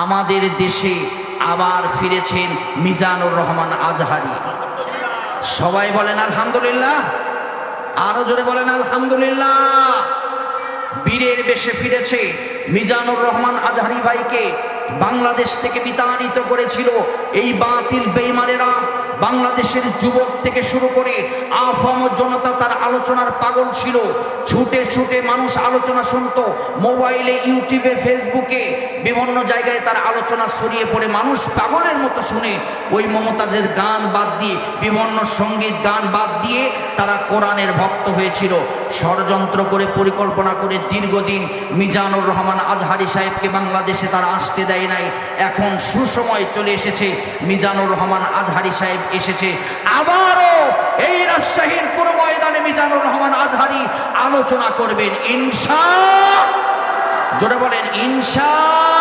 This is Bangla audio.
আমাদের দেশে আবার ফিরেছেন মিজানুর রহমান আজহারি। সবাই বলেন আলহামদুলিল্লাহ, আরো জোরে বলেন আলহামদুলিল্লাহ। বীরের বেশে ফিরেছে। মিজানুর রহমান আজহারি ভাইকে বাংলাদেশ থেকে বিতাড়িত করেছিল এই বাতিল বেঈমানেরা। বাংলাদেশের যুবক থেকে শুরু করে আফাম জনতা তার আলোচনার পাগল ছিল। ছুটে ছুটে মানুষ আলোচনা শুনত, মোবাইলে, ইউটিউবে, ফেসবুকে, বিভিন্ন জায়গায় তার আলোচনা ছড়িয়ে পড়ে মানুষ পাগলের মতো শুনে। ওই মমতাজের গান বাদ দিয়ে, বিভিন্ন সঙ্গীত গান বাদ দিয়ে তারা কোরআনের ভক্ত হয়েছিল। ষড়যন্ত্র করে, পরিকল্পনা করে দীর্ঘদিন মিজানুর রহমান আজহারি সাহেবকে বাংলাদেশে তারা আসতে দেয় নাই। এখন সুসময় চলে এসেছে, মিজানুর রহমান আজহারি সাহেব এসেছে। আবারও এই রাজশাহীর কোন ময়দানে মিজানুর রহমান আজহারি আলোচনা করবেন ইনশাআল্লাহ। জোরে বলেন ইনশাআল্লাহ।